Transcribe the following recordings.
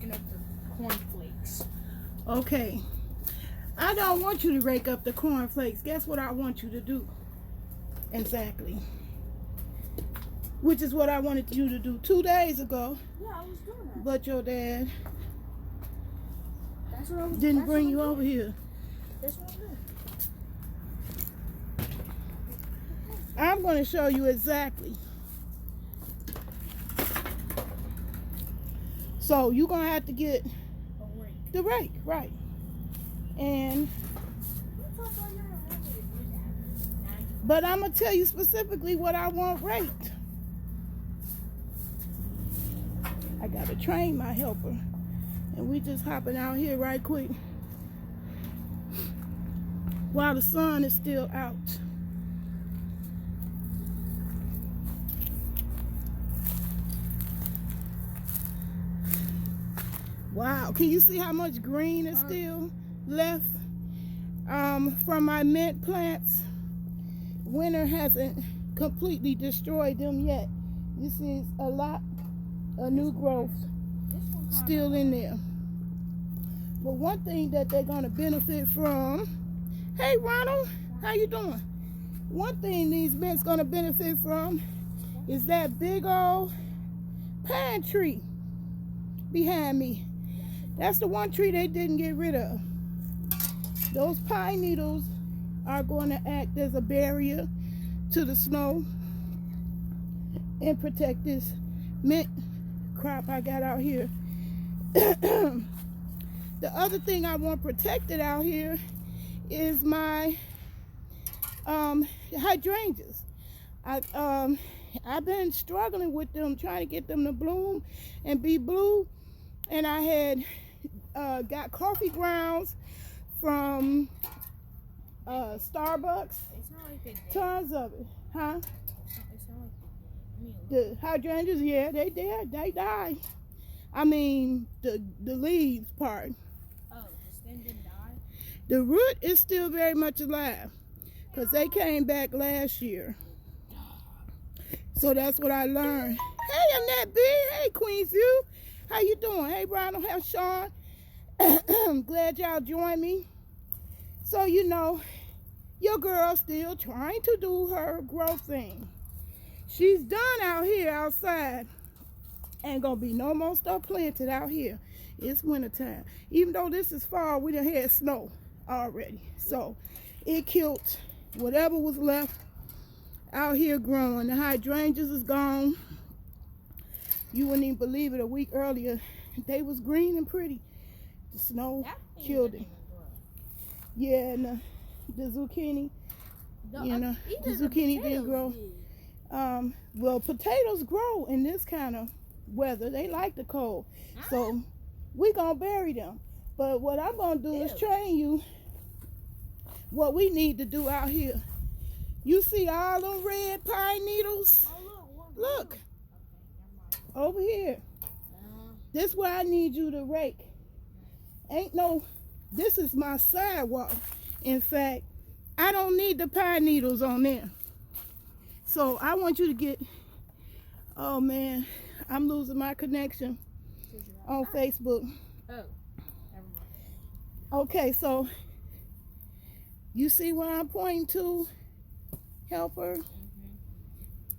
raking up the cornflakes. Okay. I don't want you to rake up the cornflakes. Guess what I want you to do? Exactly. Which is what I wanted you to do 2 days ago. Yeah, I was doing that. But your dad Didn't didn't bring you over here. That's what I'm doing. I'm going to show you exactly. So you're going to have to get the rake, right. And but I'm going to tell you specifically what I want raked. I got to train my helper. And we just hopping out here right quick while the sun is still out. Wow, can you see how much green is still left from my mint plants? Winter hasn't completely destroyed them yet. You see it's a lot of new growth still in there. But one thing that they're going to benefit from, hey Ronald, how you doing? One thing these mints going to benefit from is that big old pine tree behind me. That's the one tree they didn't get rid of. Those pine needles are going to act as a barrier to the snow and protect this mint crop I got out here. The other thing I want protected out here is my hydrangeas. I've been struggling with them, trying to get them to bloom and be blue. And I had got coffee grounds from Starbucks. Tons of it, huh? The hydrangeas, yeah, they did. They died. I mean, the leaves part. Oh, the stem didn't die? The root is still very much alive because they came back last year. So that's what I learned. Hey, I'm that big. Hey, Queensview. How you doing? Hey, Ronald. Hey, Sean. I'm glad y'all joined me. So, you know, your girl's still trying to do her growth thing. She's done out here outside. Ain't gonna be no more stuff planted out here. It's wintertime. Even though this is fall, we done had snow already. So, it killed whatever was left out here growing. The hydrangeas is gone. You wouldn't even believe it, a week earlier they was green and pretty. The snow killed it. Yeah, and the zucchini, the zucchini didn't grow. Well, potatoes grow in this kind of weather. They like the cold. So we gonna bury them. But what I'm gonna do is train you what we need to do out here. You see all them red pine needles? Look. Over here. This is where I need you to rake. This is my sidewalk. In fact, I don't need the pine needles on there. So I want you to get, oh man, I'm losing my connection on Facebook. Oh, never mind. Okay, so you see where I'm pointing to, helper?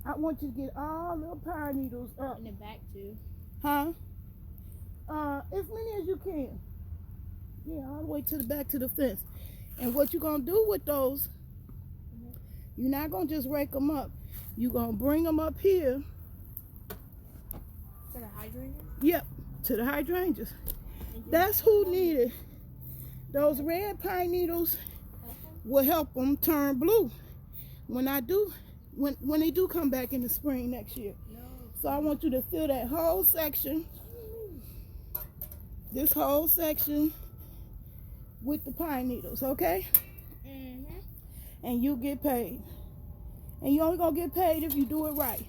I want you to get all the pine needles up. In the back too. Huh? As many as you can. Yeah, all the way to the back to the fence. And what you're going to do with those, you're not going to just rake them up. You're going to bring them up here. To the hydrangeas? Yep, to the hydrangeas. That's who needed. Those red pine needles will help them turn blue when they do come back in the spring next year. So I want you to fill that whole section, this whole section with the pine needles, okay? And you get paid. And you only gonna get paid if you do it right.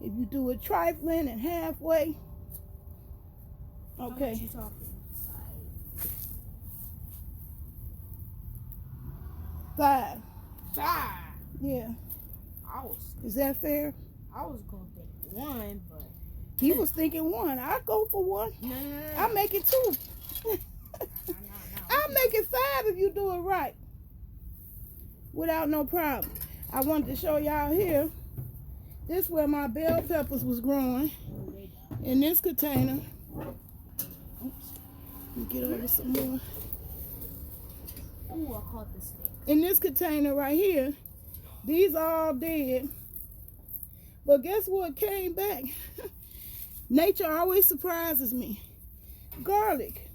If you do it trifling and halfway, okay. How much you talking? $5. $5? Yeah. I was Is that fair? I was gonna think 1, but He was thinking one. I go for one. No. I'll make it 2. I'll make it 5 if you do it right. Without no problem. I wanted to show y'all here. This is where my bell peppers was growing. In this container. Oops. Let me get over some more. Ooh, I caught this thing. In this container right here, these are all dead. But guess what came back? Nature always surprises me. Garlic.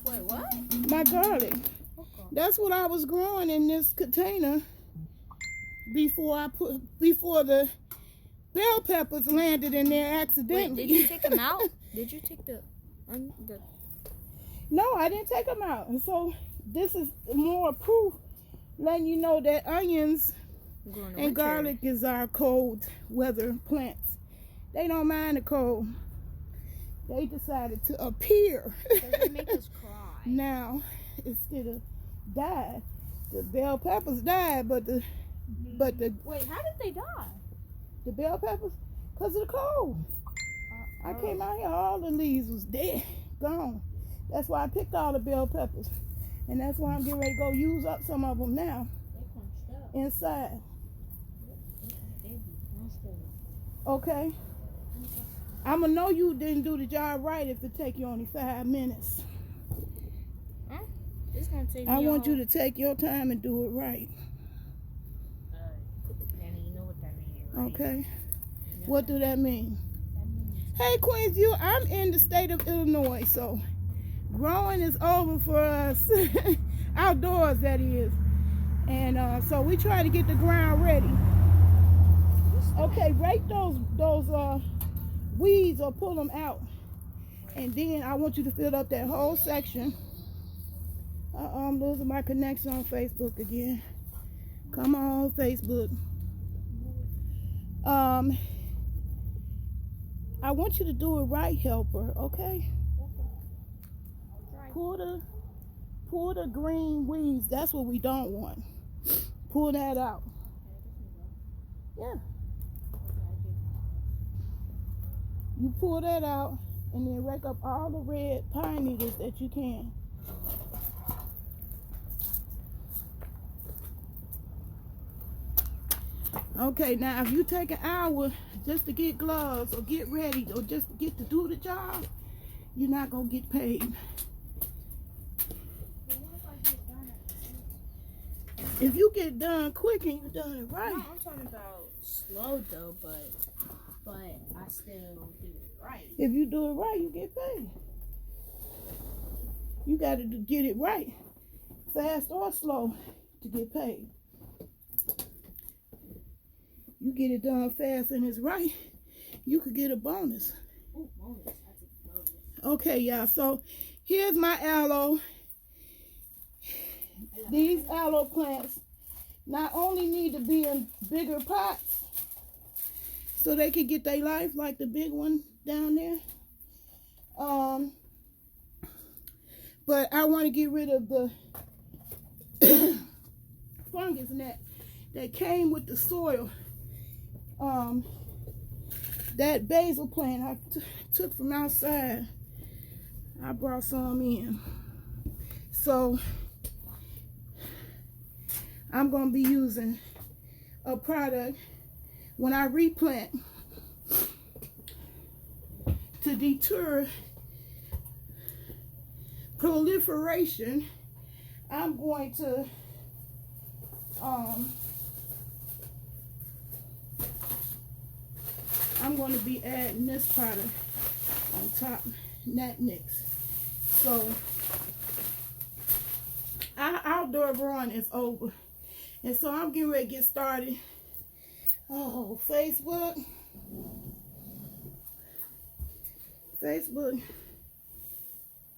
Wait, what? My garlic. That's what I was growing in this container before the bell peppers landed in there accidentally. Wait, did you take them out? Did you take the? No, I didn't take them out. And so this is more proof letting you know that onions and garlic is our cold weather plants. They don't mind the cold. They decided to appear. They make us cry. Now, instead of died, the bell peppers died, but the Wait, how did they die? the bell peppers, because of the cold. I came out here, all the leaves was dead, gone. That's why I picked all the bell peppers. And that's why I'm getting ready to go use up some of them now inside. Okay. I'm going to know you didn't do the job right if it take you only 5 minutes. Huh? It's gonna take I me want you to take your time and do it right. Danny, you know what that means, right? Okay. Yeah. What do that mean? That means Hey, Queensview, I'm in the state of Illinois, so growing is over for us. Outdoors, that is. And so we try to get the ground ready. Okay, rake those weeds or pull them out. And then I want you to fill up that whole section. I'm losing my connection on Facebook again. Come on, Facebook. I want you to do it right, helper, okay? Pull the green weeds. That's what we don't want. Pull that out. Yeah. You pull that out and then rake up all the red pine needles that you can. Okay, now if you take an hour just to get gloves or get ready or just to get to do the job, you're not gonna get paid. If you get done quick and you done it right. No, I'm talking about slow though, but I still do it right. If you do it right, you get paid. You got to get it right, fast or slow, to get paid. You get it done fast and it's right, you could get a bonus. Ooh, bonus. I take bonus. Okay, y'all. So here's my aloe. These aloe plants not only need to be in bigger pots so they can get their life like the big one down there, but I want to get rid of the fungus net that came with the soil. That basil plant I took from outside, I brought some in. So I'm going to be using a product when I replant to deter proliferation. I'm going to be adding this product on top, that mix. So our outdoor growing is over. And so I'm getting ready to get started. Oh, Facebook,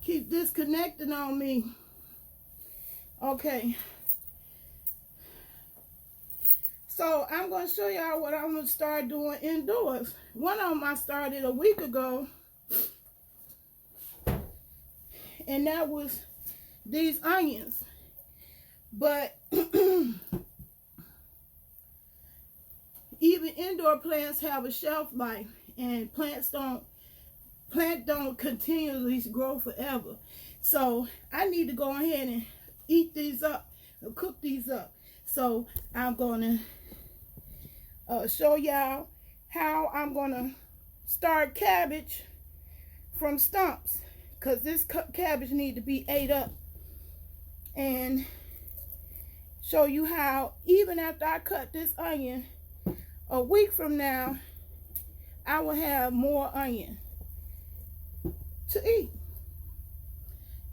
keep disconnecting on me. Okay. So I'm going to show y'all what I'm going to start doing indoors. One of them I started a week ago. And that was these onions. But even indoor plants have a shelf life. and plant don't continually grow forever. So I need to go ahead and eat these up, or cook these up. So I'm gonna show y'all how I'm gonna start cabbage from stumps, because this cabbage need to be ate up, and show you how even after I cut this onion, a week from now I will have more onion to eat.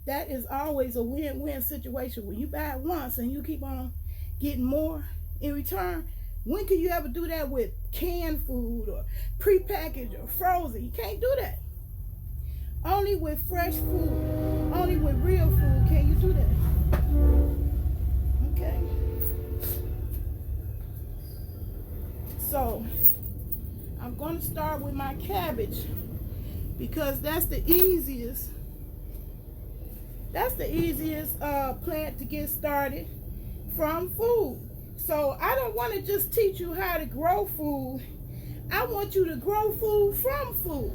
That is always a win-win situation. When you buy it once and you keep on getting more in return, when can you ever do that with canned food or prepackaged or frozen? You can't do that. Only with fresh food, only with real food can you do that. Okay. So I'm going to start with my cabbage, because that's the easiest plant to get started from food. So I don't want to just teach you how to grow food. I want you to grow food from food.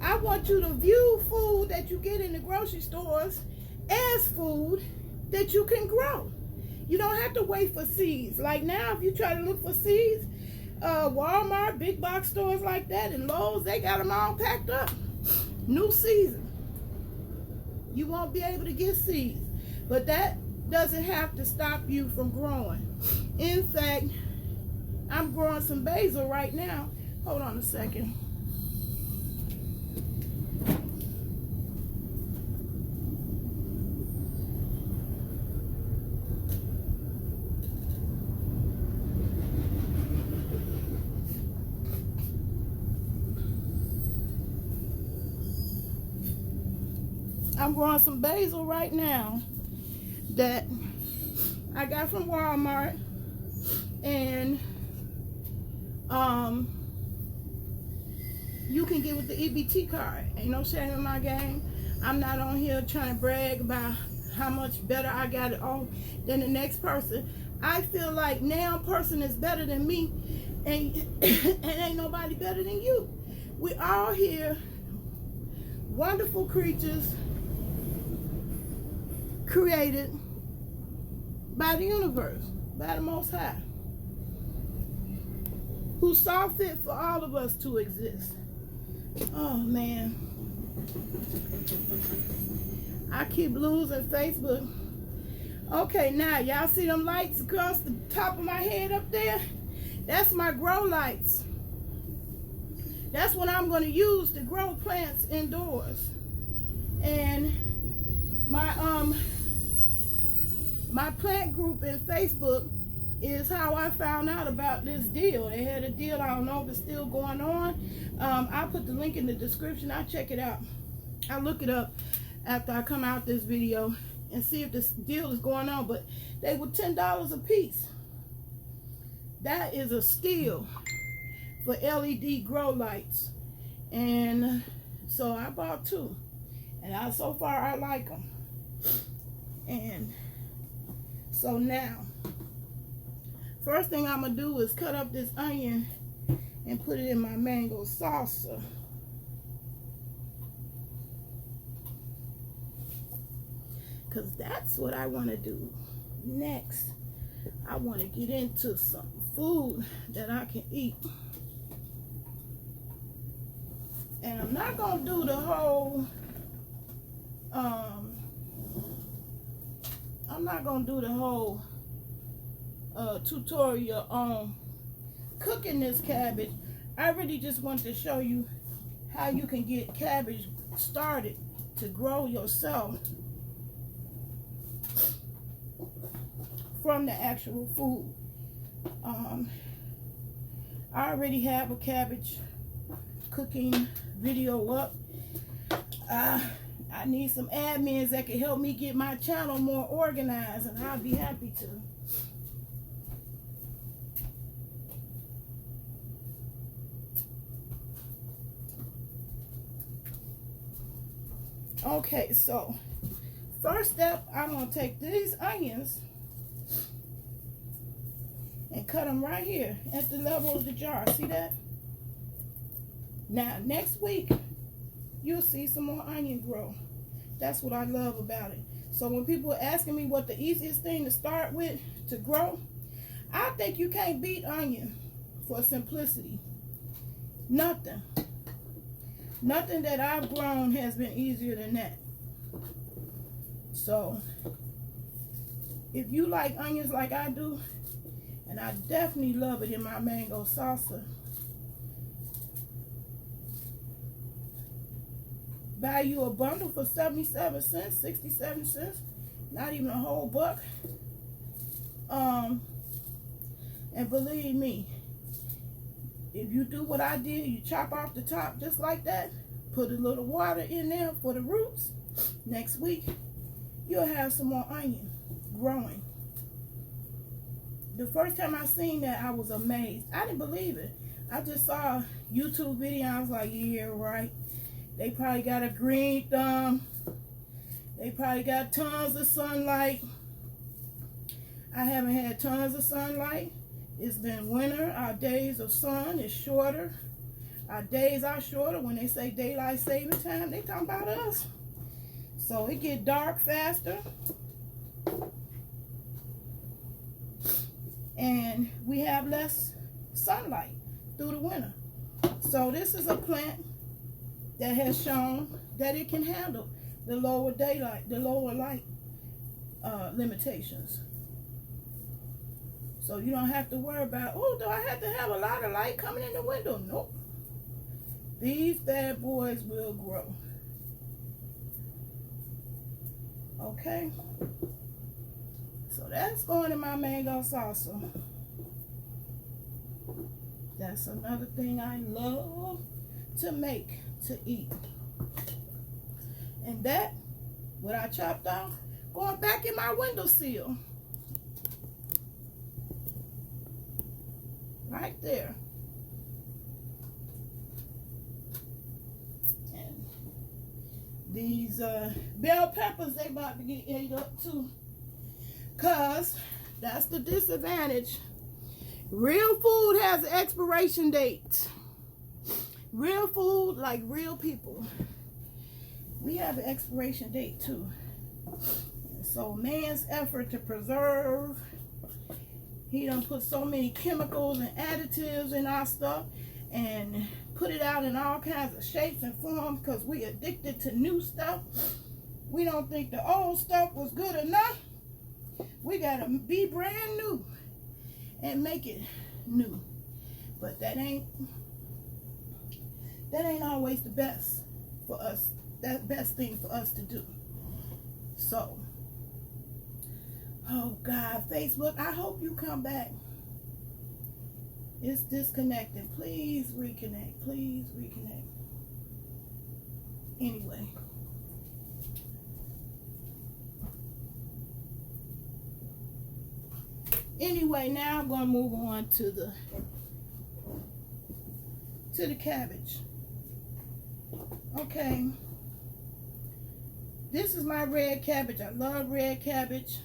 I want you to view food that you get in the grocery stores as food that you can grow. You don't have to wait for seeds. Like now, if you try to look for seeds, Walmart, big box stores like that, and Lowe's, they got them all packed up. New season. You won't be able to get seeds. But that doesn't have to stop you from growing. In fact, I'm growing some basil right now. Hold on a second. I'm growing some basil right now that I got from Walmart, and you can get with the EBT card. Ain't no shame in my game. I'm not on here trying to brag about how much better I got it off than the next person. I feel like now person is better than me, and ain't nobody better than you. We all here wonderful creatures created by the universe, by the Most High, who saw fit for all of us to exist. Oh man, I keep losing Facebook. Okay, now y'all see them lights across the top of my head up there? That's my grow lights. That's what I'm going to use to grow plants indoors. And my plant group in Facebook is how I found out about this deal. They had a deal. I don't know if it's still going on. I'll put the link in the description. I'll check it out. I'll look it up after I come out this video and see if this deal is going on. But they were $10 a piece. That is a steal for LED grow lights. And so I bought two. And so far I like them. And so now, first thing I'm going to do is cut up this onion and put it in my mango salsa. Because that's what I want to do next. I want to get into some food that I can eat. And I'm not going to do the whole tutorial on cooking this cabbage. I really just want to show you how you can get cabbage started to grow yourself from the actual food. I already have a cabbage cooking video up. I need some admins that can help me get my channel more organized, and I'll be happy to. Okay, so first step, I'm going to take these onions and cut them right here at the level of the jar. See that? Now, next week, you'll see some more onion grow. That's what I love about it. So when people are asking me what the easiest thing to start with to grow, I think you can't beat onion for simplicity. Nothing. Nothing that I've grown has been easier than that. So, if you like onions like I do, and I definitely love it in my mango salsa, buy you a bundle for 77 cents, 67 cents, not even a whole buck. And believe me, if you do what I did, you chop off the top just like that, put a little water in there for the roots, next week, you'll have some more onion growing. The first time I seen that, I was amazed. I didn't believe it. I just saw a YouTube video. I was like, yeah, right. They probably got a green thumb. They probably got tons of sunlight. I haven't had tons of sunlight. It's been winter. Our days of sun is shorter. Our days are shorter. When they say daylight saving time, they talking about us. So it get dark faster. And we have less sunlight through the winter. So this is a plant that has shown that it can handle the lower daylight, the lower light limitations. So you don't have to worry about, oh, do I have to have a lot of light coming in the window? Nope. These bad boys will grow. Okay. So that's going in my mango salsa. That's another thing I love to make, to eat. And that, what I chopped off, going back in my windowsill. Right there. And these bell peppers, they about to get ate up too. Cause that's the disadvantage. Real food has an expiration date. Real food, like real people, we have an expiration date too. So man's effort to preserve, he done put so many chemicals and additives in our stuff and put it out in all kinds of shapes and forms because we addicted to new stuff. We don't think the old stuff was good enough. We gotta be brand new and make it new. But that ain't always the best for us. That's the best thing for us to do. So, oh God, Facebook, I hope you come back. It's disconnected. Please reconnect. Please reconnect. Anyway. Anyway, now I'm going to move on to the cabbage. Okay. This is my red cabbage. I love red cabbage.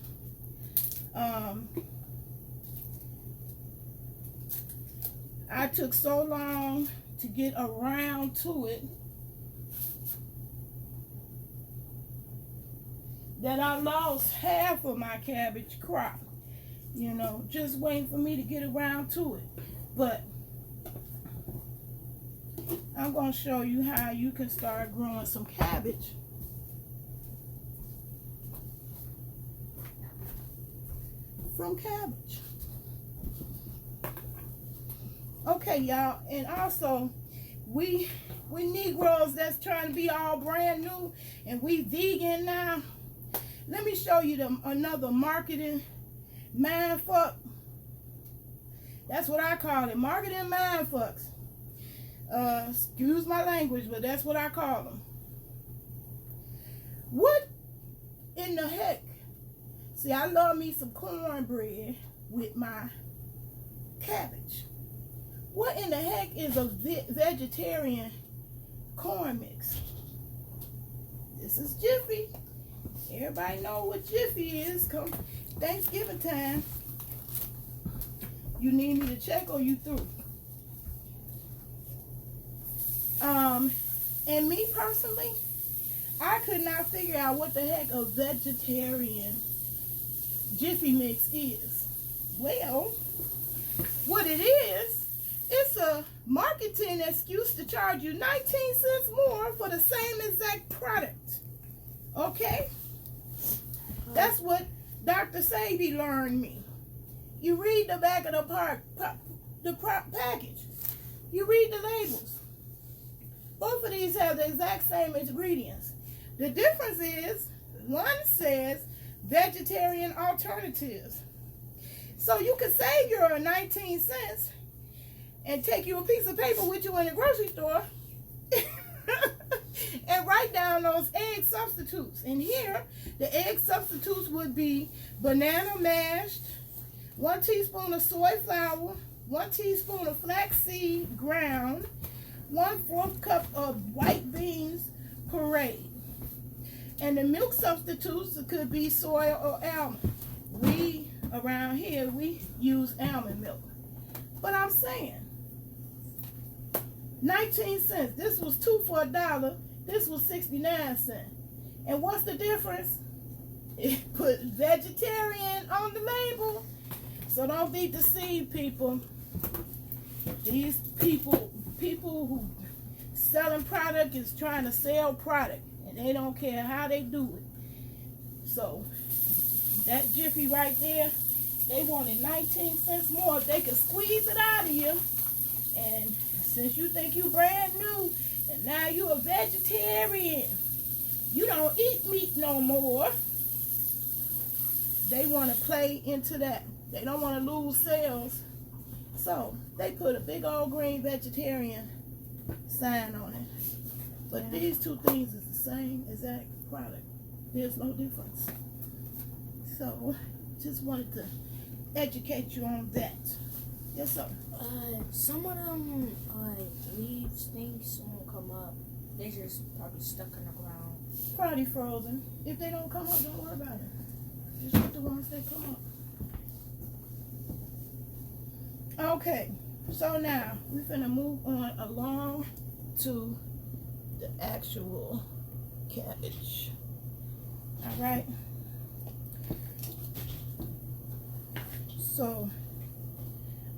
I took so long to get around to it that I lost half of my cabbage crop. You know, just waiting for me to get around to it. But I'm going to show you how you can start growing some cabbage. From cabbage. Okay, y'all. And also, we Negroes that's trying to be all brand new and we vegan now. Let me show you another marketing mindfuck. That's what I call it. Marketing mindfucks. Excuse my language, but that's what I call them. What in the heck? See, I love me some cornbread with my cabbage. What in the heck is a vegetarian corn mix? This is Jiffy. Everybody know what Jiffy is. Come Thanksgiving time. You need me to check or you through? And me personally, I could not figure out what the heck a vegetarian Jiffy Mix is. Well, what it is, it's a marketing excuse to charge you 19 cents more for the same exact product. Okay? That's what Dr. Sadie learned me. You read the back of the package. You read the labels. Both of these have the exact same ingredients. The difference is one says vegetarian alternatives. So you can save your 19 cents and take you a piece of paper with you in the grocery store and write down those egg substitutes. And here, the egg substitutes would be banana mashed, 1 teaspoon of soy flour, 1 teaspoon of flaxseed ground, 1/4 cup of white beans pureed. And the milk substitutes could be soy or almond. We, around here, we use almond milk. But I'm saying, 19 cents. This was 2 for $1. This was 69 cents. And what's the difference? It put vegetarian on the label. So don't be deceived, people. These people who selling product is trying to sell product. And they don't care how they do it. So that Jiffy right there, they wanted 19 cents more. If they could squeeze it out of you. And since you think you brand new, and now you a vegetarian, you don't eat meat no more. They want to play into that. They don't want to lose sales. So they put a big old green vegetarian sign on it. But these two things is the same exact product. There's no difference. So just wanted to educate you on that. Yes, sir. Some of them leaves things won't come up. They just probably stuck in the ground. Probably frozen. If they don't come up, don't worry about it. Just put the ones that come up. Okay, so now we're gonna move on along to the actual cabbage. All right. So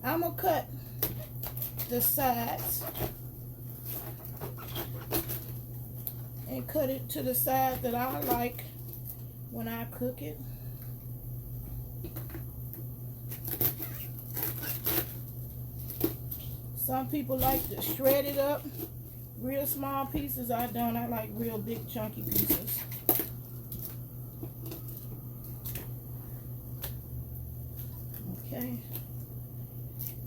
I'm gonna cut the sides and cut it to the size that I like when I cook it. Some people like to shred it up. Real small pieces I don't. I like real big chunky pieces. Okay.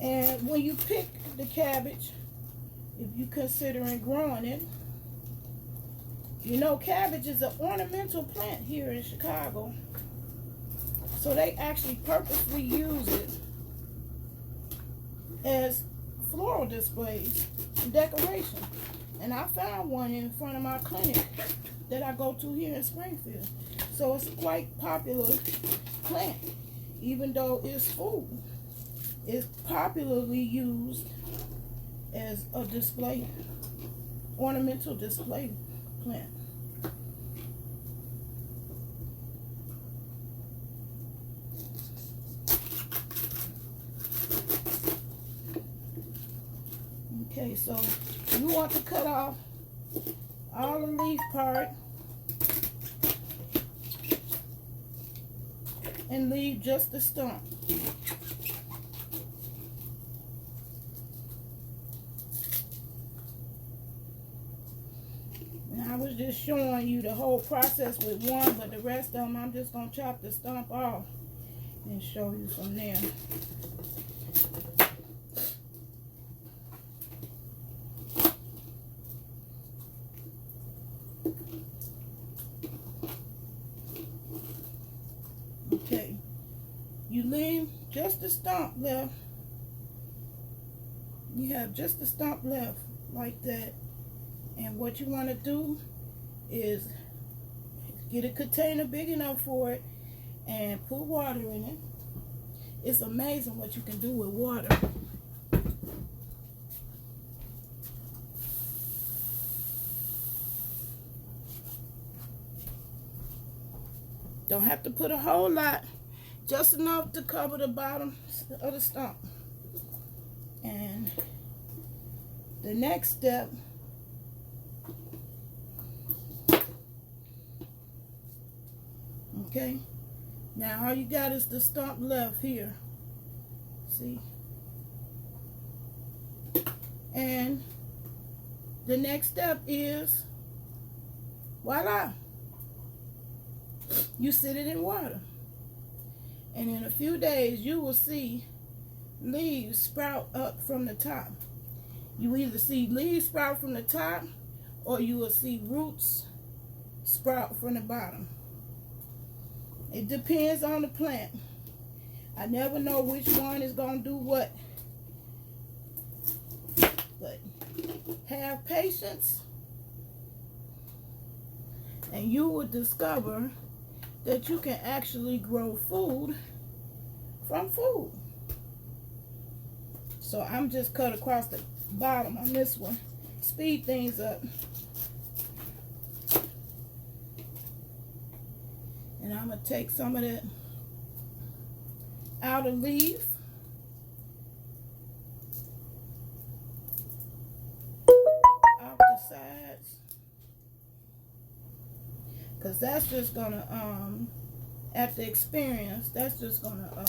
And when you pick the cabbage, if you're considering growing it, you know cabbage is an ornamental plant here in Chicago. So they actually purposely use it as floral displays and decoration. And I found one in front of my clinic that I go to here in Springfield. So it's a quite popular plant. Even though it's food, it's popularly used as a display, ornamental display plant. Okay, so you want to cut off all the leaf part and leave just the stump. And I was just showing you the whole process with one, but the rest of them I'm just going to chop the stump off and show you from there. Okay, you leave just the stump left. You have just the stump left like that. And what you want to do is get a container big enough for it and put water in it. It's amazing what you can do with water. Don't have to put a whole lot, just enough to cover the bottom of the stump. And the next step, okay, now all you got is the stump left here. See? And the next step is, voila, you sit it in water. And in a few days, you will see leaves sprout up from the top. You either see leaves sprout from the top, or you will see roots sprout from the bottom. It depends on the plant. I never know which one is going to do what. But have patience, and you will discover that you can actually grow food from food. So I'm just cut across the bottom on this one. Speed things up. And I'm going to take some of that outer leaf. Off the sides. Because that's just going to, at the experience, that's just going to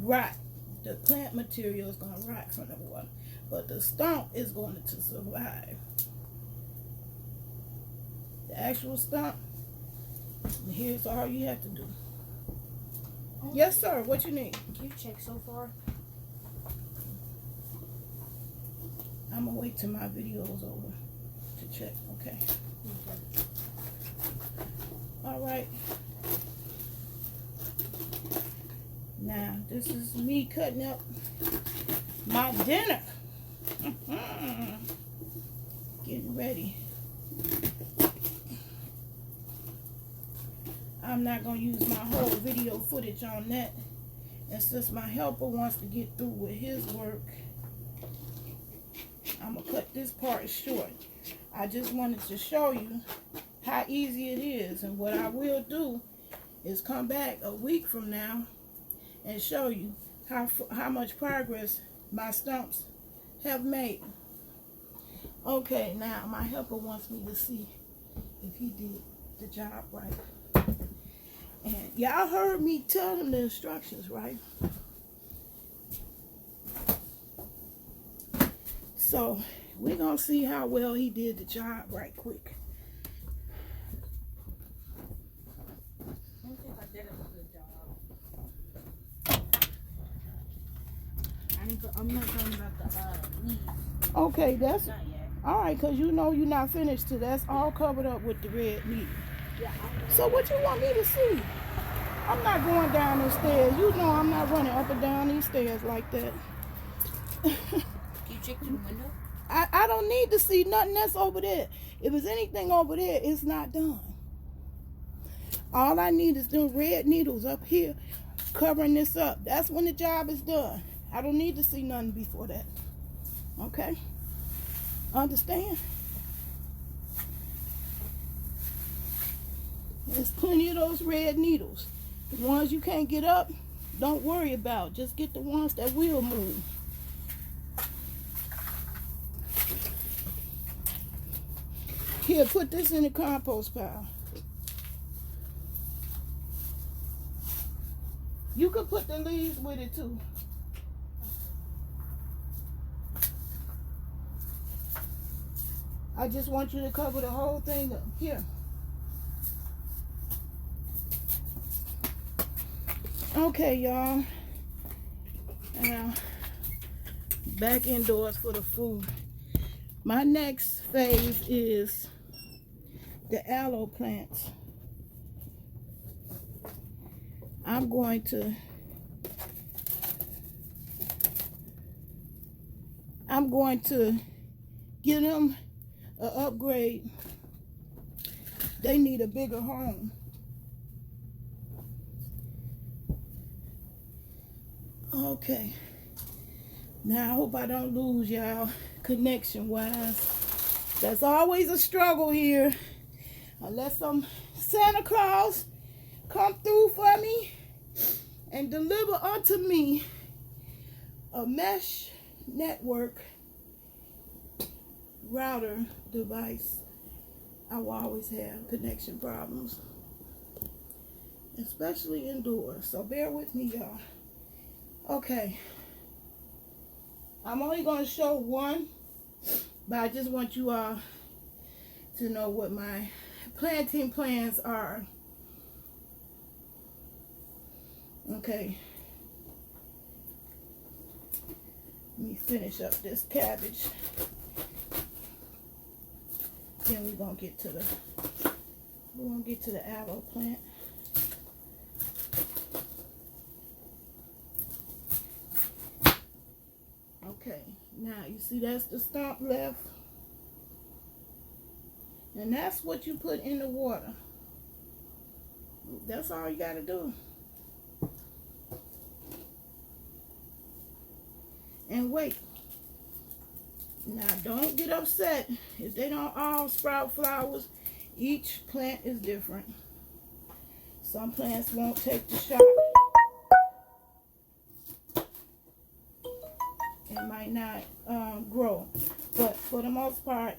rot. The plant material is going to rot from the water. But the stump is going to survive. The actual stump, and here's all you have to do. Yes, sir. What you need? Can you check so far? I'm going to wait till my video is over to check. Okay. All right. Now, this is me cutting up my dinner. Getting ready. I'm not going to use my whole video footage on that. And since my helper wants to get through with his work, I'm going to cut this part short. I just wanted to show you how easy it is. And what I will do is come back a week from now and show you how much progress my stumps have made. Okay, now my helper wants me to see if he did the job right. And y'all heard me tell him the instructions, right? So we're going to see how well he did the job right quick. I don't think I did a good job. I'm not talking about the leaves. Okay, that's Not yet. all right, because you know you're not finished till that's all covered up with the red meat. Yeah. So what you want me to see? I'm not going down these stairs. You know I'm not running up and down these stairs like that. Can you check through the window? I don't need to see nothing that's over there. If there's anything over there, it's not done. All I need is them red needles up here covering this up. That's when the job is done. I don't need to see nothing before that. Okay? Understand? There's plenty of those red needles. The ones you can't get up, don't worry about. Just get the ones that will move. Here, put this in the compost pile. You can put the leaves with it too. I just want you to cover the whole thing up. Here. Okay, y'all. Now, back indoors for the food. My next phase is the aloe plants. I'm going to give them an upgrade. They need a bigger home. Okay. Now I hope I don't lose y'all connection wise. That's always a struggle here. Unless some Santa Claus come through for me and deliver unto me a mesh network router device, I will always have connection problems, especially indoors. So bear with me, y'all. Okay. I'm only going to show one, but I just want you all to know what my planting plans are. Okay. Let me finish up this cabbage. Then we're gonna get to the aloe plant. Okay, now you see that's the stump left. And that's what you put in the water. That's all you gotta do. And wait. Now don't get upset if they don't all sprout flowers. Each plant is different. Some plants won't take the shot. It might not grow. But for the most part,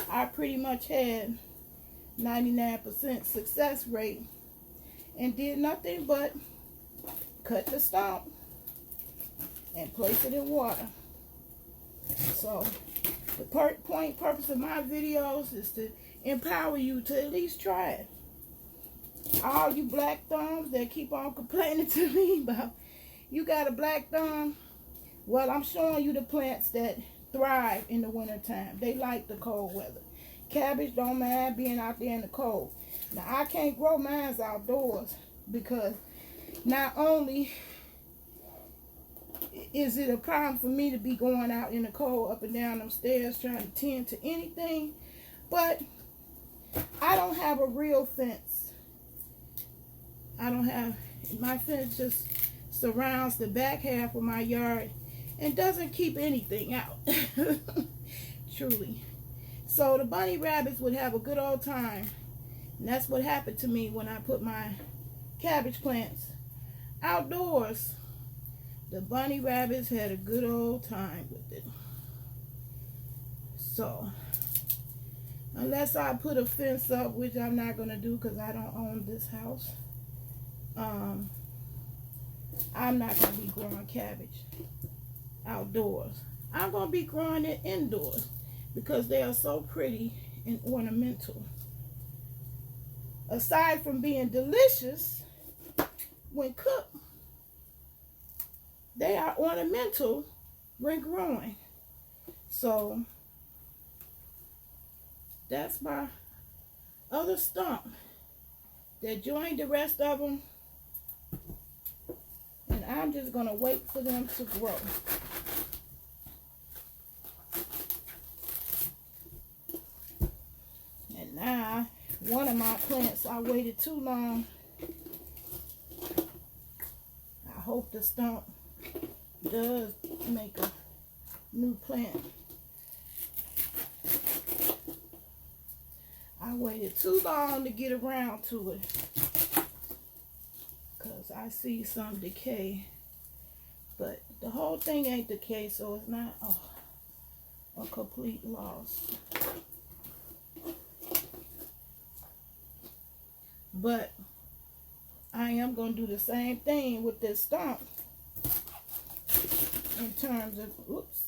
I pretty much had 99% success rate and did nothing but cut the stump and place it in water. So the purpose of my videos is to empower you to at least try it. All you black thumbs that keep on complaining to me about you got a black thumb, well, I'm showing you the plants that thrive in the wintertime. They like the cold weather. Cabbage don't mind being out there in the cold. Now, I can't grow mine outdoors because not only is it a problem for me to be going out in the cold up and down them stairs trying to tend to anything, but I don't have a real fence. My fence just surrounds the back half of my yard and doesn't keep anything out. Truly. So the bunny rabbits would have a good old time. And that's what happened to me when I put my cabbage plants outdoors. The bunny rabbits had a good old time with it. So, unless I put a fence up, which I'm not going to do because I don't own this house, I'm not going to be growing cabbage outdoors. I'm going to be growing it indoors because they are so pretty and ornamental. Aside from being delicious when cooked, they are ornamental when growing. So that's my other stump that joined the rest of them. And I'm just going to wait for them to grow. And now, one of my plants, I waited too long. I hope the stump does make a new plant. I waited too long to get around to it because I see some decay, but the whole thing ain't decay, so it's not a complete loss. But I am going to do the same thing with this stump in terms of, oops,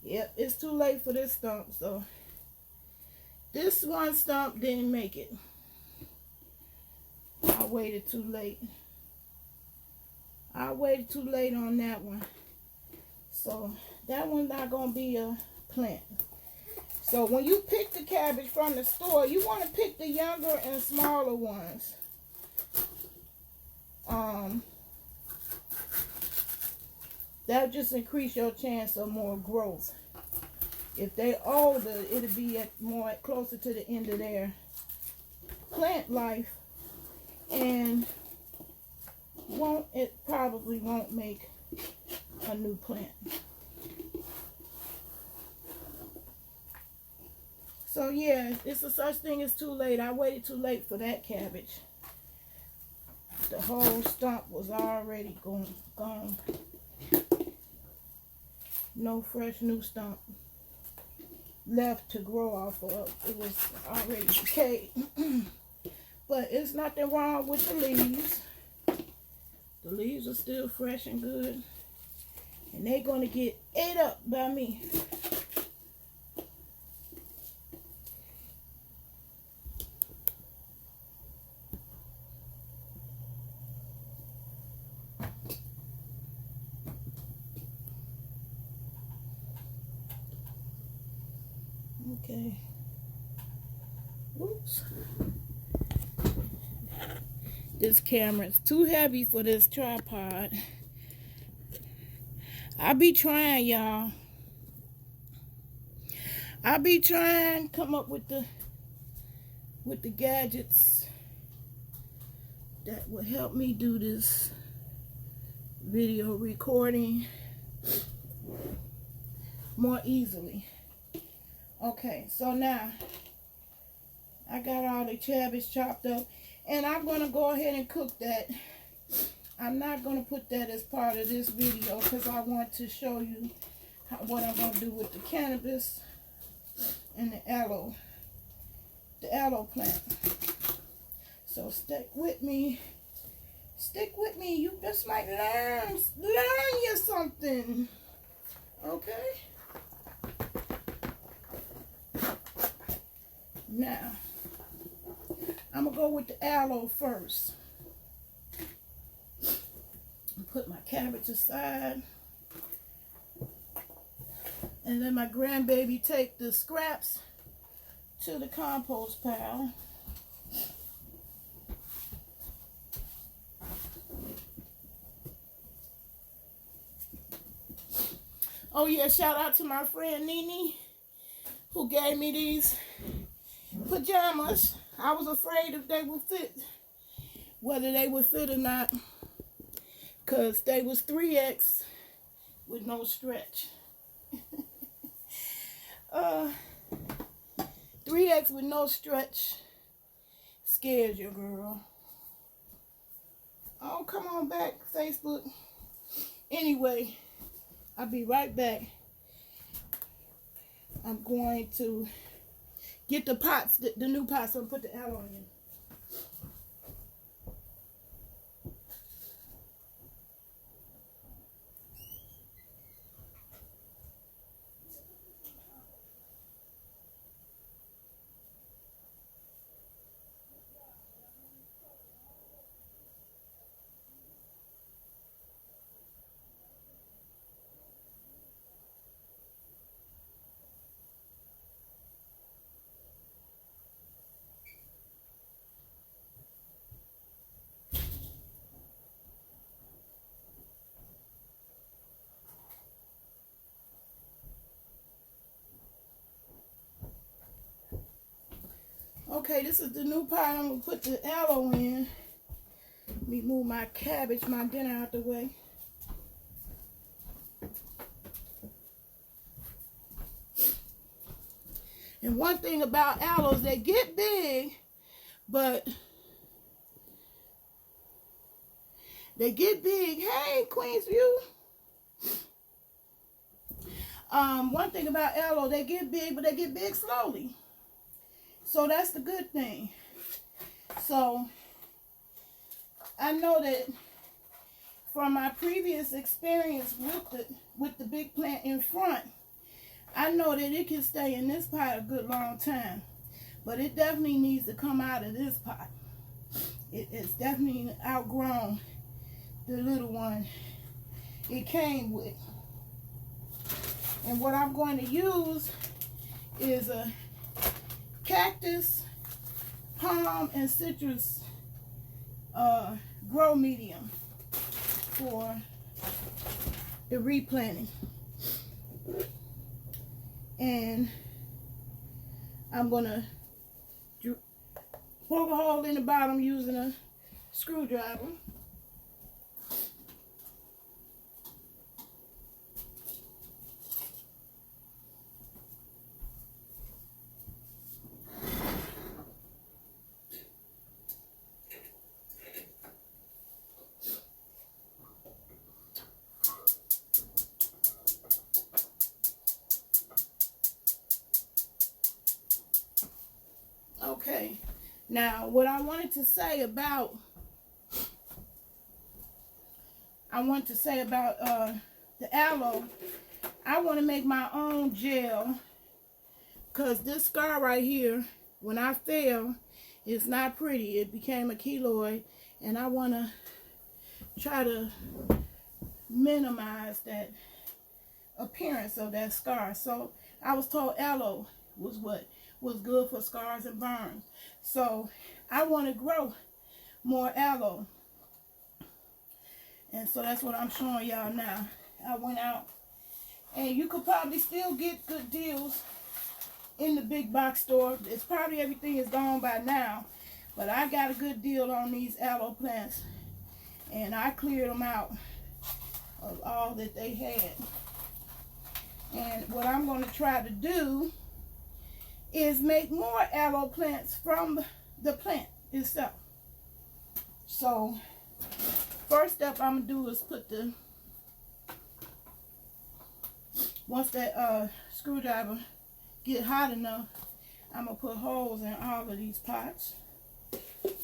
yep, it's too late for this stump, so this one stump didn't make it. I waited too late. I waited too late on that one. So that one's not going to be a plant. So when you pick the cabbage from the store, you want to pick the younger and smaller ones. That'll just increase your chance of more growth. If they're older, it'll be more closer to the end of their plant life, and it probably won't make a new plant. So yeah, it's a such thing as too late. I waited too late for that cabbage. The whole stump was already gone. No fresh new stump left to grow off of. It was already decayed. But it's nothing wrong with the leaves. The leaves are still fresh and good. And they're going to get ate up by me. Okay. Oops. This camera is too heavy for this tripod. I be trying, y'all. I be trying to come up with the gadgets that will help me do this video recording more easily. Okay, so now I got all the cabbage chopped up, and I'm going to go ahead and cook that. I'm not going to put that as part of this video because I want to show you what I'm going to do with the cannabis and the aloe plant. So stick with me. Stick with me. You just might learn you something. Okay? Now, I'm going to go with the aloe first. Put my cabbage aside. And then my grandbaby take the scraps to the compost pile. Oh yeah, shout out to my friend Nene who gave me these pajamas. I was afraid if they would fit, whether they would fit or not, because they was 3X with no stretch. 3X with no stretch scares your girl. Oh, come on back, Facebook. Anyway, I'll be right back. I'm going to get the pots, the new pots, and put the aloe in. Okay, this is the new pot. I'm going to put the aloe in. Let me move my cabbage, my dinner out the way. And one thing about aloes, they get big, but they get big. Hey, Queensview. One thing about aloe, they get big, but they get big slowly. So that's the good thing. So I know that from my previous experience with the big plant in front, I know that it can stay in this pot a good long time. But it definitely needs to come out of this pot. It's definitely outgrown the little one it came with. And what I'm going to use is a cactus, palm, and citrus grow medium for the replanting. And I'm going to poke a hole in the bottom using a screwdriver. Okay. Now, what I wanted to say about the aloe, I want to make my own gel, because this scar right here, when I fell, it's not pretty. It became a keloid, and I want to try to minimize that appearance of that scar. So I was told aloe was what was good for scars and burns. So I want to grow more aloe. And so that's what I'm showing y'all now. I went out, and you could probably still get good deals in the big box store. It's probably everything is gone by now, but I got a good deal on these aloe plants, and I cleared them out of all that they had. And what I'm going to try to do is make more aloe plants from the plant itself. So first step I'm going to do is put the, once that screwdriver get hot enough, I'm going to put holes in all of these pots. Do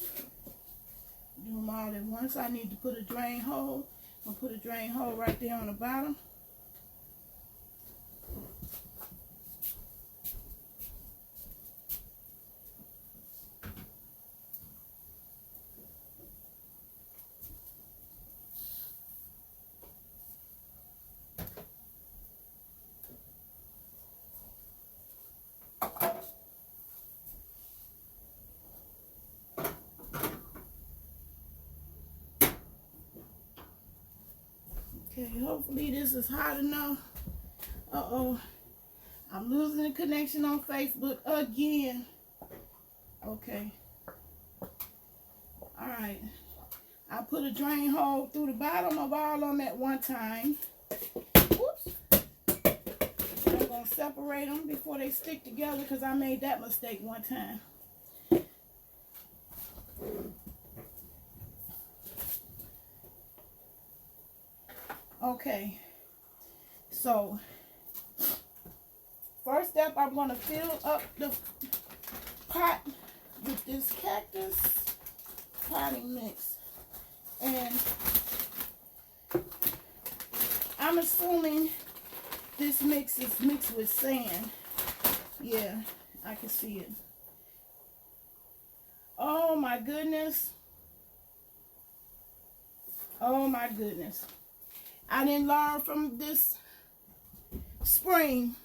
them all at once. I need to put a drain hole. I'm going to put a drain hole right there on the bottom. Okay, hopefully this is hot enough. Uh-oh. I'm losing the connection on Facebook again. Okay. Alright. I put a drain hole through the bottom of all of them at one time. Whoops. I'm going to separate them before they stick together, because I made that mistake one time. Okay, so first step, I'm going to fill up the pot with this cactus potting mix. And I'm assuming this mix is mixed with sand. Yeah, I can see it. Oh my goodness. Oh my goodness. I didn't learn from this spring.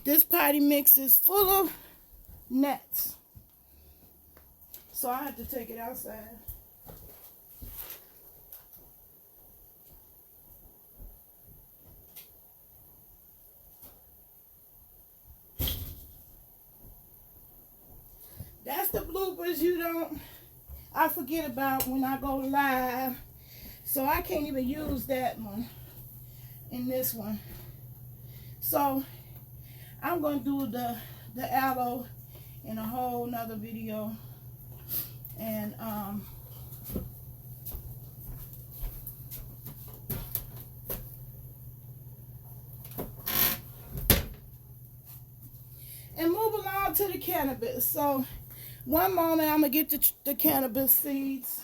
This potty mix is full of gnats. So I have to take it outside. That's the bloopers I forget about when I go live. So I can't even use that one in this one. So I'm going to do the aloe in a whole nother video. And move along to the cannabis. So one moment, I'm going to get the cannabis seeds.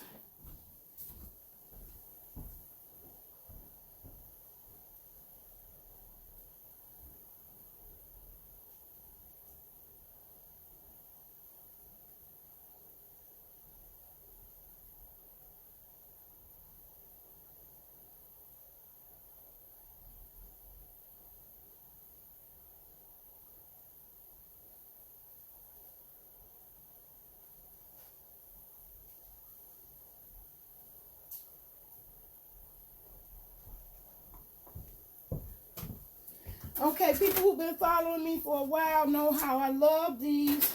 Okay, people who've been following me for a while know how I love these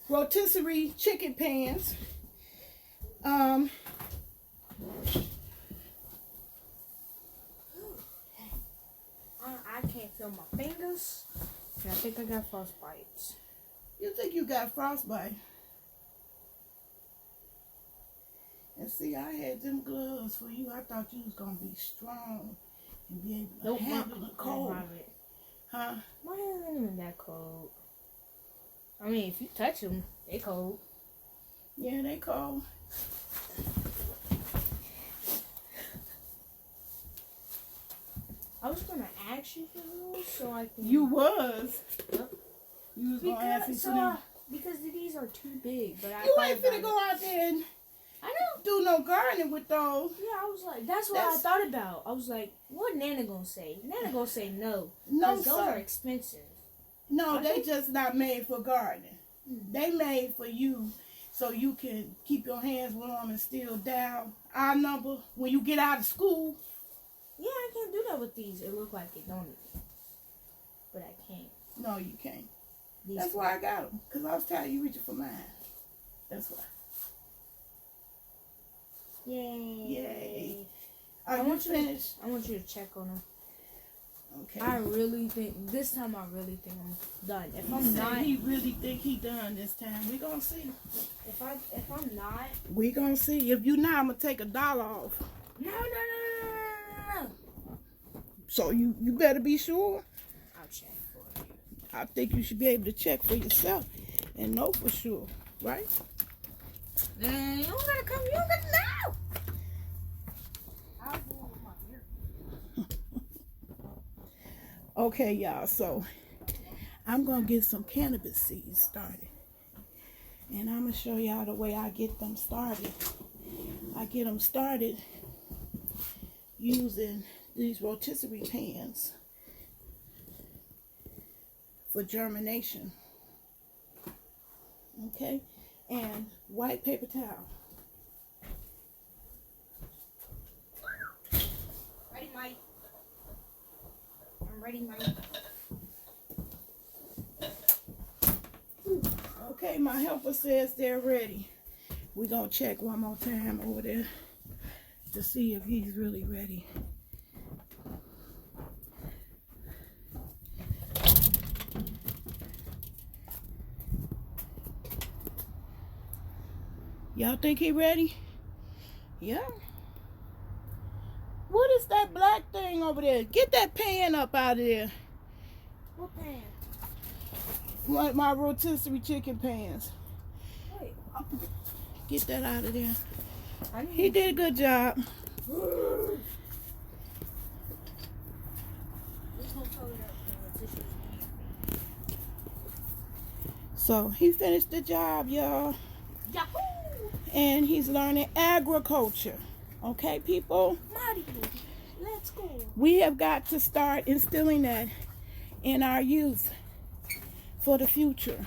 rotisserie chicken pans. I can't feel my fingers. I think I got frostbite. You think you got frostbite? And see, I had them gloves for you. I thought you was going to be strong and be able to handle the cold. Huh? My hands ain't even that cold. I I mean, if you touch them, they cold. Yeah, they cold. I was gonna ask you for those so I can. You was. Yep. You was gonna ask me for So, them. because these are too big, but You ain't finna go out there and I don't. do no gardening with those. Yeah, I was like, that's what I thought about. I was like, what Nana gonna say? Nana gonna say no. No, Those sir. are expensive. No, they just not made for gardening. They made for you so you can keep your hands warm and still dial our number when you get out of school. Yeah, I can't do that with these. It look like it, don't it? But I can't. No, you can't. These That's why I got them. Because I was tired of you reaching for mine. That's why. Yay. Yay. Are you finished? I want you to check on them. Okay. I really think, this time I really think I'm done. If I'm not, He really think he done this time. We gonna see. if I'm not, We gonna see. If you not, I'm gonna take $1 off. no. So you better be sure. I'll check for you. I think you should be able to check for yourself and know for sure, right? You don't gotta come. You don't gotta know. I'll go with my ear. Okay, y'all. So I'm gonna get some cannabis seeds started, and I'm gonna show y'all the way I get them started. I get them started using these rotisserie pans for germination. Okay, and white paper towel. Ready, Mike? I'm ready, Mike. Okay, my helper says they're ready. We're gonna check one more time over there to see if he's really ready. Y'all think he ready? Yeah. What is that black thing over there? Get that pan up out of there. What pan? My rotisserie chicken pans. Wait. Get that out of there. I He did a good job. So he finished the job, y'all. Yahoo! And he's learning agriculture. Okay, people? Mario, let's go. We have got to start instilling that in our youth for the future.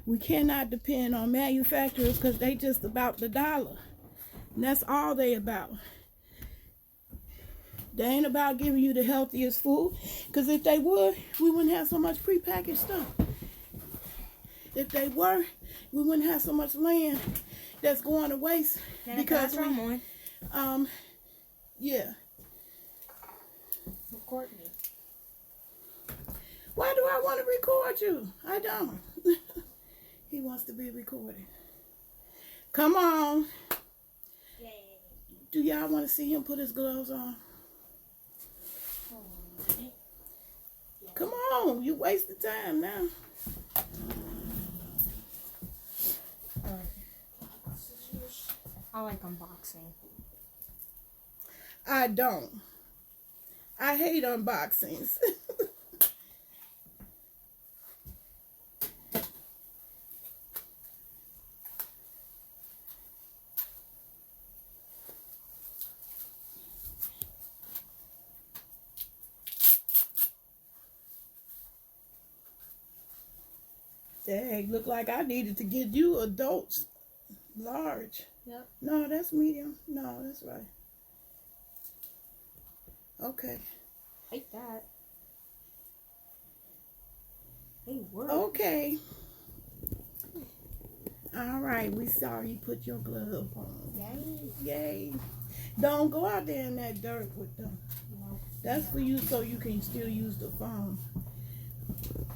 We cannot depend on manufacturers because they just about the dollar. And that's all they about. They ain't about giving you the healthiest food. Because if they would, we wouldn't have so much prepackaged stuff. If they were, we wouldn't have so much land that's going to waste. Because yeah. Record me. Why do I want to record you? I don't. He wants to be recorded. Come on. Yay. Do y'all want to see him put his gloves on? Come on. You wasting time now. I like unboxing. I don't. I hate unboxings. Dang, look like I needed to get you adults large. Yep. No, that's medium. No, that's right. Okay. Hate that. Hey, work. Okay. All right. We saw you put your glove on. Yay. Yay. Don't go out there in that dirt with them. No. That's for you so you can still use the phone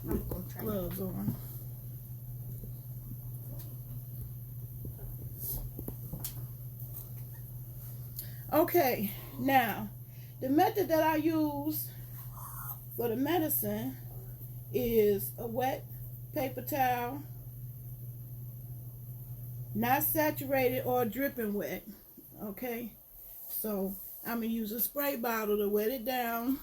with gloves on. Okay, now, the method that I use for the medicine is a wet paper towel, not saturated or dripping wet. Okay, so I'm gonna use a spray bottle to wet it down.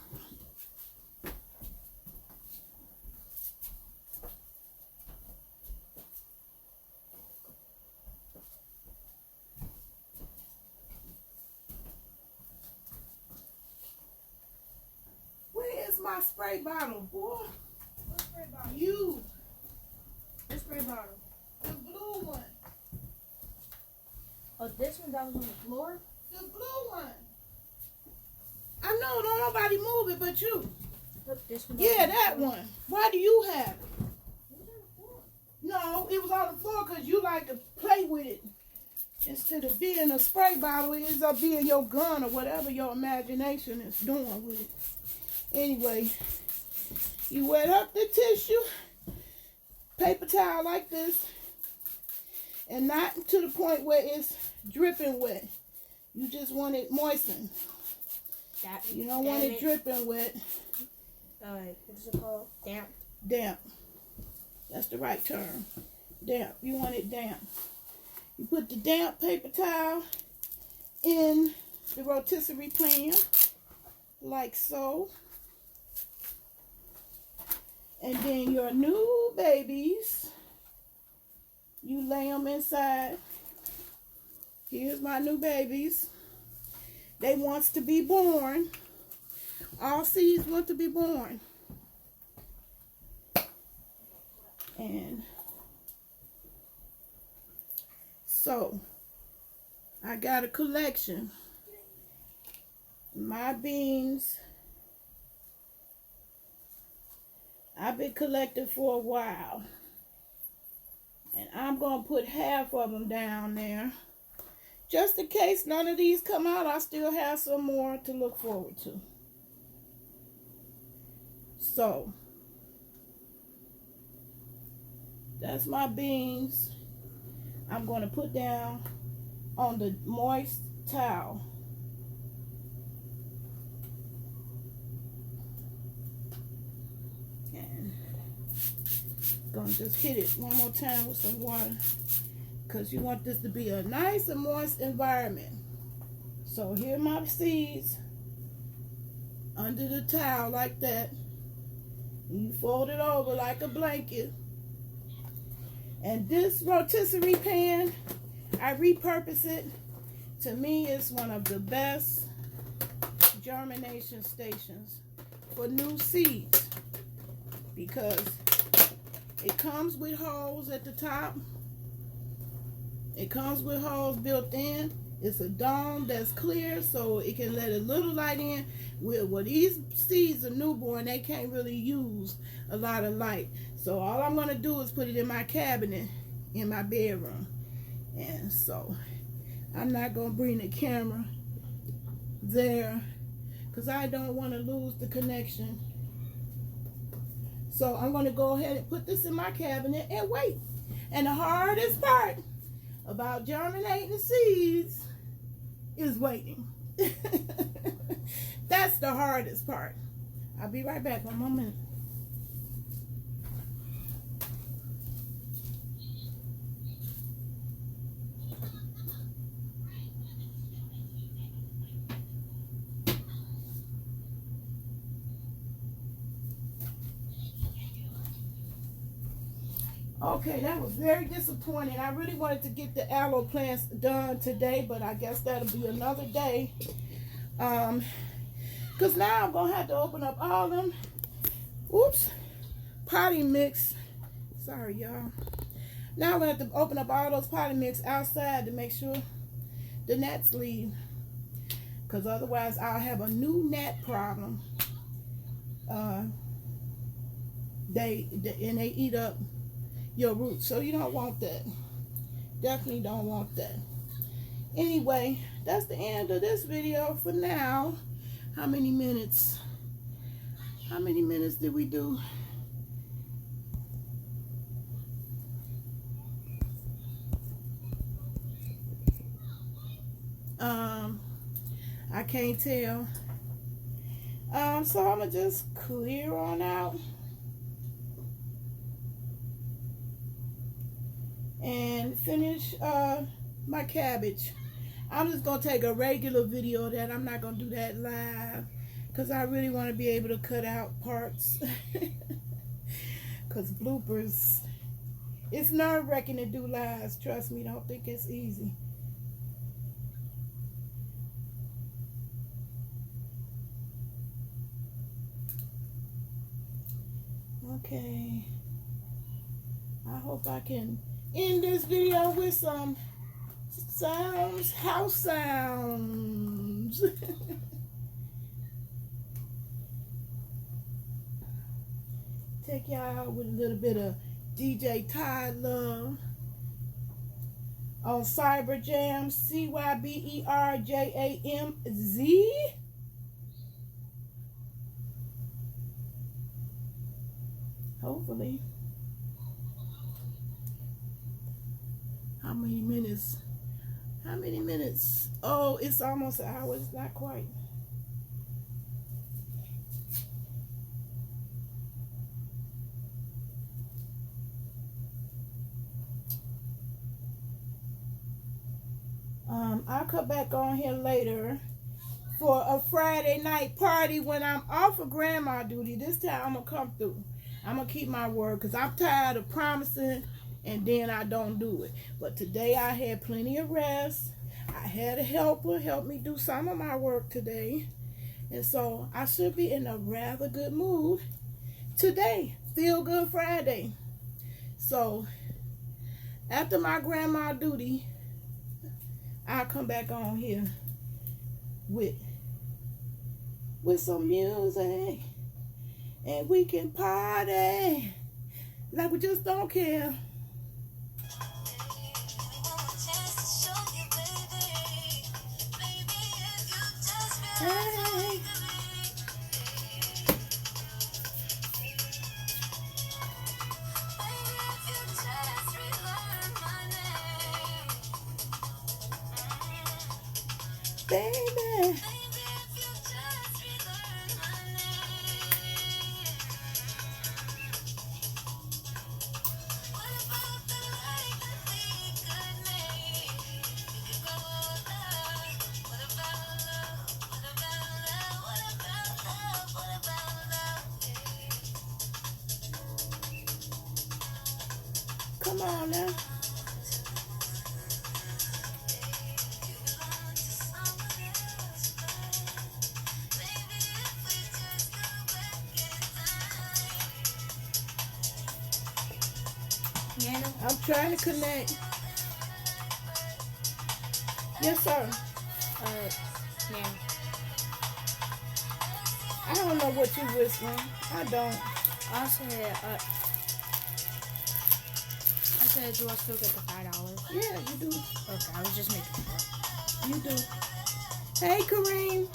Where is my spray bottle, boy? What spray bottle? You, What spray bottle? the blue one. Oh, this one that was on the floor? The blue one. I know, don't nobody move it but you. Look, this one. Yeah, that one. Why do you have it? It was on the floor. No, it was on the floor because you like to play with it. Instead of being a spray bottle, it ends up being your gun or whatever your imagination is doing with it. Anyway, you wet up the tissue, paper towel like this, and not to the point where it's dripping wet. You just want it moistened. You don't want it dripping wet. What's it called? Damp. Damp. That's the right term. Damp. You want it damp. You put the damp paper towel in the rotisserie pan, like so. And then your new babies, you lay them inside. Here's my new babies. They wants to be born. All seeds want to be born. And so, I got a collection. My beans, I've been collecting for a while. And I'm going to put half of them down there. Just in case none of these come out, I still have some more to look forward to. So, that's my beans. I'm going to put down on the moist towel. And going to just hit it one more time with some water, because you want this to be a nice and moist environment. So here are my seeds under the towel like that. And you fold it over like a blanket. And this rotisserie pan, I repurpose it. To me, it's one of the best germination stations for new seeds, because it comes with holes at the top. It comes with holes built in. It's a dome that's clear, so it can let a little light in. Well, these seeds are newborn. They can't really use a lot of light. So all I'm going to do is put it in my cabinet in my bedroom. And so I'm not going to bring the camera there because I don't want to lose the connection. So I'm going to go ahead and put this in my cabinet and wait. And the hardest part about germinating seeds is waiting. That's the hardest part. I'll be right back. 1 more minute. Okay, that was very disappointing. I really wanted to get the aloe plants done today, but I guess that'll be another day. Because now I'm going to have to open up all them, potting mix. Sorry, y'all. Now I'm going to have to open up all those potting mix outside to make sure the gnats leave. Because otherwise I'll have a new gnat problem. They eat up your roots, so you don't want that. Definitely don't want that. Anyway, that's the end of this video for now. How many minutes? How many minutes did we do? I can't tell. So I'm gonna just clear on out. and finish my cabbage. I'm just going to take a regular video of that. I'm not going to do that live because I really want to be able to cut out parts. Because bloopers, it's nerve-wracking to do lives. Trust me, don't think it's easy. Okay. I hope I can end this video with some sounds, house sounds. Take y'all out with a little bit of DJ Tide Love on Cyber Jam, CYBERJAMZ. Hopefully. How many minutes? How many minutes? Oh, it's almost an hour. It's not quite. I'll come back on here later for a Friday night party when I'm off of grandma duty. This time I'm going to come through. I'm going to keep my word because I'm tired of promising and then I don't do it. But today I had plenty of rest. I had a helper help me do some of my work today. And so I should be in a rather good mood today. Feel Good Friday. So after my grandma duty, I'll come back on here with some music and we can party like we just don't care. Hey. Baby. Come on now. I'm trying to connect. Yes, sir. Yeah. I don't know what you whispering. I don't. I said, do I still get the $5? Yeah, you do. Okay, I was just making sure. You do. Hey, Kareem.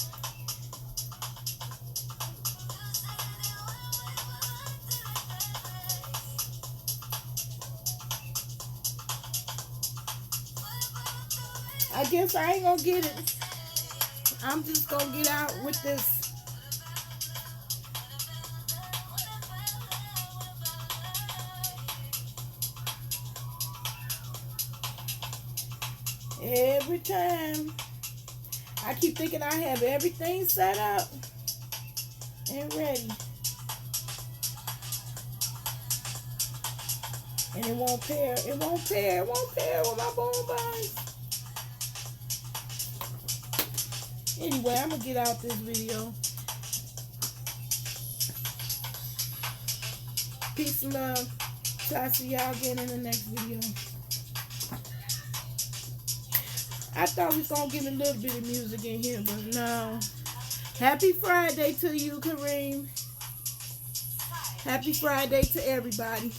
I guess I ain't gonna get it. I'm just gonna get out with this. Every time I keep thinking I have everything set up and ready, and it won't pair. It won't pair. It won't pair with my bone buns. Anyway, I'm gonna get out this video. Peace and love. So I'll see y'all again in the next video. I thought we was gonna get a little bit of music in here, but no. Happy Friday to you, Kareem. Happy Friday to everybody.